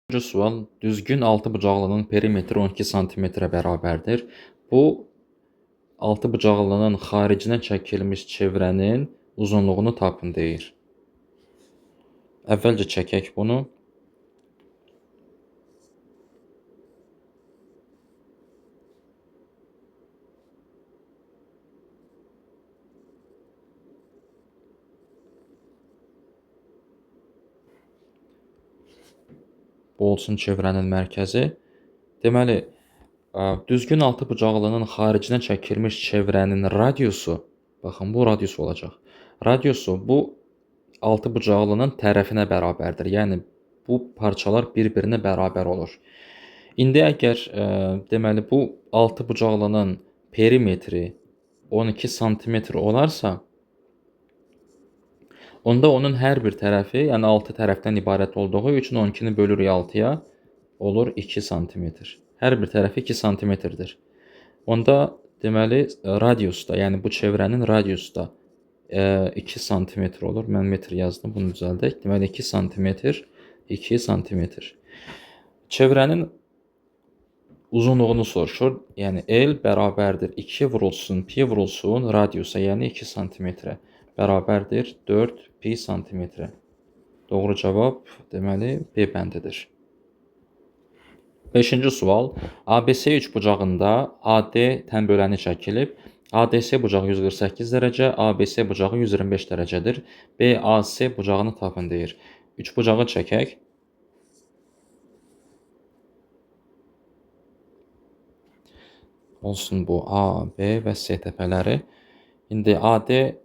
Üçüncü sual, düzgün altıbucaqlının perimetri 12 santimetrə bərabərdir. Bu, altıbucaqlının xaricinə çəkilmiş çevrənin uzunluğunu tapın deyir. Əvvəlcə çəkək bunu. Bu olsun çevrənin mərkəzi. Deməli, düzgün altıbucaqlının xaricinə çəkilmiş çevrənin radiusu, baxın bu radius olacaq. Radiusu bu altıbucaqlının tərəfinə bərabərdir. Yəni bu parçalar bir-birinə bərabər olur. İndi əgər deməli bu altıbucaqlının perimetri 12 santimetr olarsa, onda onun hər bir tərəfi, yəni 6 tərəfdən ibarət olduğu üçün 12-ni bölürük 6-ya, olur 2 santimetr. Hər bir tərəfi 2 santimetrdir. Onda deməli radiusda, yəni bu çevrənin radiusu da 2 santimetr olur. Mən metr yazdım, bunu düzəldək. Deməli 2 santimetr, 2 santimetr. Çevrənin uzunluğunu soruşur. Yəni L bərabərdir 2 vurulsun pi vurulsun radiusa, yəni 2 santimetrə bərabərdir 4 pi santimetrə. Doğru cavab deməli B bəndidir. 5-ci sual. ABC üçbucağında AD tənböləni çəkilib. ADS bucağı 148 dərəcə, ABC bucağı 125 dərəcədir. BAC bucağını tapın deyir. Üçbucağı çəkək. Olsun bu A, B və C təpələri. İndi AD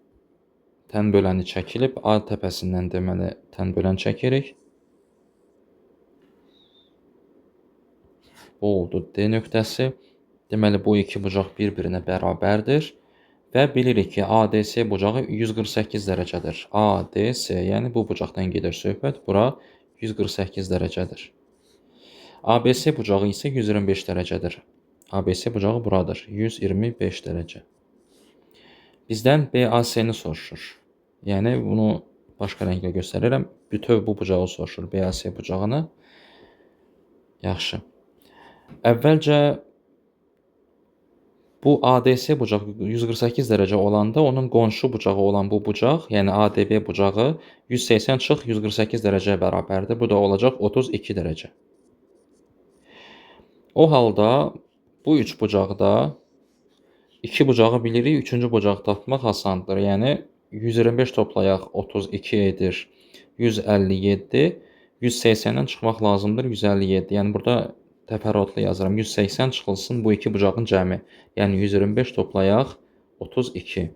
tənböləni çəkilib. A təpəsindən deməli tənbölən çəkirik. Bu oldu D nöqtəsi. Deməli bu iki bucaq bir-birinə bərabərdir. Və bilirik ki, ADS bucağı 148 dərəcədir. ADS, yəni bu bucaqdan gedir söhbət. Bura 148 dərəcədir. ABC bucağı isə 125 dərəcədir. ABC bucağı buradır. 125 dərəcə. Bizdən BAC-ni soruşur. Yəni bunu başqa rənglə göstərirəm. Bütöv bu bucağı soruşur. BAC bucağını. Yaxşı. Əvvəlcə bu ADS bucağı 148 dərəcə olanda onun qonşu bucağı olan bu bucaq, yəni ADB bucağı 180-148 dərəcəyə bərabərdir. Bu da olacaq 32 dərəcə. O halda bu üç bucaqda iki bucağı bilirik, üçüncü bucağı tapmaq asandır. Yəni 125 toplayaq 32 edir 157, 180-dən çıxmaq lazımdır 157. Yəni burada təfərrüatlı yazıram. 180 çıxılsın bu iki bucağın cəmi. Yəni 125 toplayaq 32.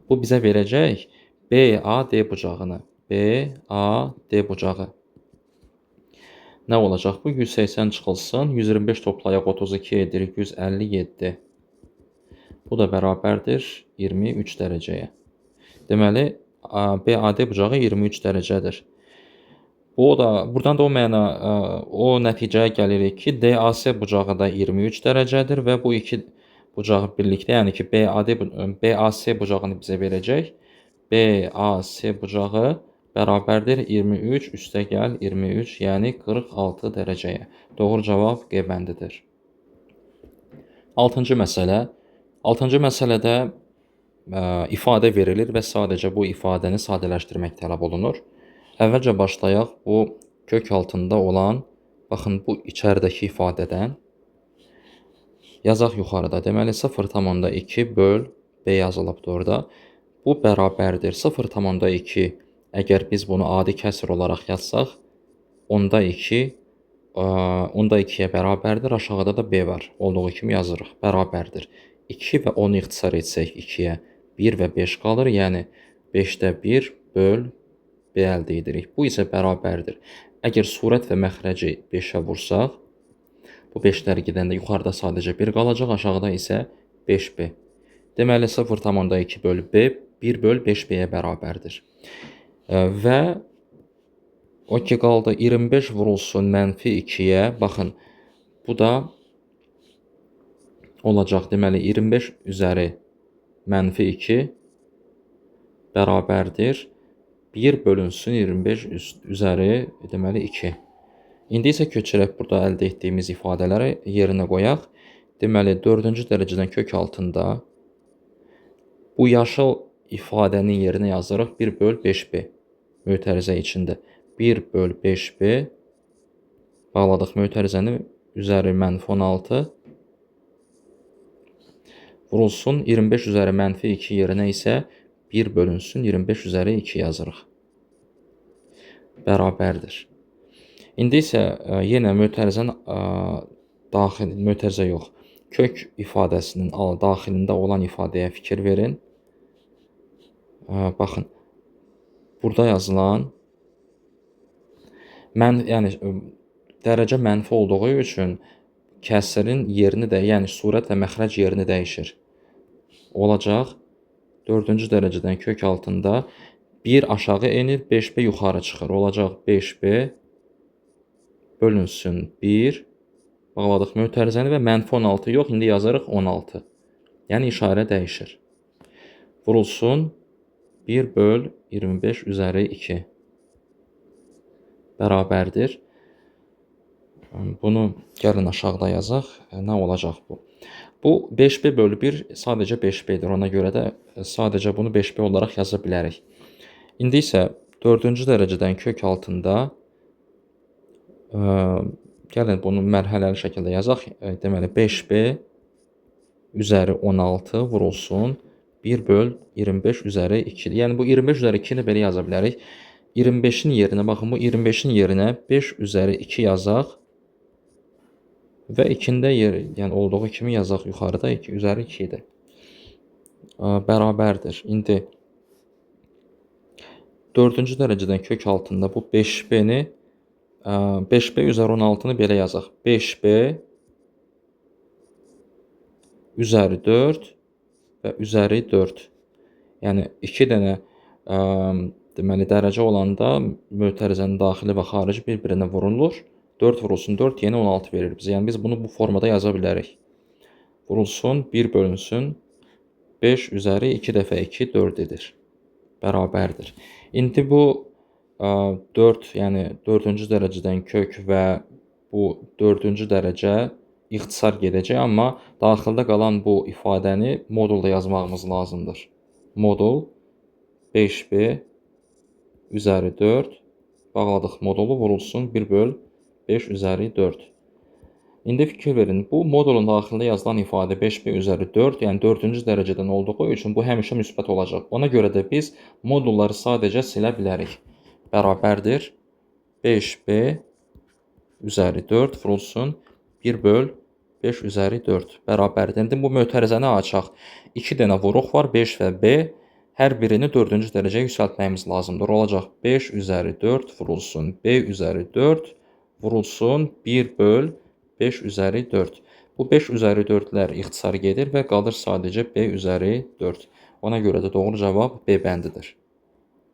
Bu bizə verəcək BAD bucağını. BAD bucağı. Nə olacaq bu? 180 çıxılsın. 125 toplayaq 32 edir 157. Bu da bərabərdir 23 dərəcəyə. Deməli BAD bucağı 23 dərəcədir. Buradan da o nəticəyə gəlirik ki, DAC bucağı da 23 dərəcədir və bu iki bucağı birlikdə, yəni ki, BAC bucağını bizə verəcək. BAC bucağı bərabərdir 23 üstə gəl 23, yəni 46 dərəcəyə. Doğru cavab G bəndidir. 6-cı məsələ. 6-cı məsələdə ifadə verilir və sadəcə bu ifadəni sadələşdirmək tələb olunur. Əvvəlcə başlayaq bu kök altında olan, baxın bu içəridəki ifadədən yazaq yuxarıda. Deməli 0,2 böl B yazılıbdır orada. Bu bərabərdir 0,2. Əgər biz bunu adi kəsr olaraq yazsaq, onda 2-yə bərabərdir. Aşağıda da B var. Olduğu kimi yazırıq. Bərabərdir. 2 və 10-u ixtisar etsək 2-yə 1 və 5 qalır. Yəni 5-də 1 böl B əldə edirik. Bu isə bərabərdir. Əgər surət və məxrəci 5-ə vursaq, bu 5-lər gedəndə yuxarıda sadəcə 1 qalacaq, aşağıda isə 5B. Deməli 0,2 böl B 1 böl 5B-yə bərabərdir. Və o ki qaldı 25 vurulsun mənfi 2-yə. Baxın, bu da olacaq. Deməli 25 üzəri mənfi 2 bərabərdir 1 bölünsün 25 üzəri deməli 2. İndi isə köçərək burada əldə etdiyimiz ifadələri yerinə qoyaq. Deməli, 4-cü dərəcədən kök altında bu yaşıl ifadənin yerinə yazırıq 1 böl 5b mötərizə içində. 1 böl 5b bağladıq mötərizəni üzəri -16 vurulsun 25 üzəri -2 yerinə isə 1 bölünsün 25 üzəri 2 yazırıq. Bərabərdir. İndi isə yenə mötərizə yox, kök ifadəsinin daxilində olan ifadəyə fikir verin. Baxın, burada yazılan yəni dərəcə mənfi olduğu üçün kəsrin yerini də, yəni surət və məxrəc yerini dəyişir. Olacaq 4-cü dərəcədən kök altında 1 aşağı enir, 5b yuxarı çıxır. Olacaq 5b bölünsün 1. Bağladıq mötərizəni və -16 yox, indi yazarıq 16. Yəni işarə dəyişir. Vurulsun 1 böl 25 üzəri 2. Bərabərdir. Bunu gəlin aşağıda yazaq. Nə olacaq bu? Bu 5b bölü 1 sadəcə 5b-dir. Ona görə də sadəcə bunu 5b olaraq yaza bilərik. İndi isə 4-cü dərəcədən kök altında gəlin bunu mərhələli şəkildə yazaq. Deməli 5b üzəri 16 vurulsun 1 böl 25 üzəri 2. Yəni bu 25 üzəri 2-ni belə yaza bilərik. 25-in yerinə baxın, bu 25-in yerinə 5 üzəri 2 yazaq və 2-də yəni olduğu kimi yazaq yuxarıda 2 üzəri 2 idi. Bərabərdir. İndi 4-cü dərəcədən kök altında bu 5b-ni 5b üzəri 16-nı belə yazaq. 5b üzəri 4 və üzəri 4. Yəni 2 dənə deməli dərəcə olanda mötərizənin daxili və xarici bir-birinə vurulur. 4 vurulsun 4 yenə 16 verir bizə. Yəni biz bunu bu formada yaza bilərik. Vurulsun 1 bölünsün 5 üzəri 2 dəfə 2 4 edir. Bərabərdir. İndi bu 4, yəni 4-cü dərəcədən kök və bu 4-cü dərəcə ixtisar gedəcək, amma daxildə qalan bu ifadəni modulda yazmağımız lazımdır. Modul 5b üzəri 4 bağladıq modulu vurulsun 1 böl 5 üzəri 4. İndi fikir verin, bu modulun daxilində yazılan ifadə 5b üzəri 4, yəni 4-cü dərəcədən olduğu üçün bu həmişə müsbət olacaq. Ona görə də biz modulları sadəcə silə bilərik. Bərabərdir 5b üzəri 4 vurulsun 1 böl 5 üzəri 4 bərabərdir. İndi bu mötərizəni açaq. 2 dənə vuruq var, 5 və b. Hər birini 4-cü dərəcəyə yüksəltməyimiz lazımdır. Olacaq 5 üzəri 4 vurulsun b üzəri 4 vurulsun 1 böl 5 üzəri 4. Bu 5 üzəri 4-lər ixtisar gedir və qalır sadəcə b üzəri 4. Ona görə də doğru cavab B bəndidir.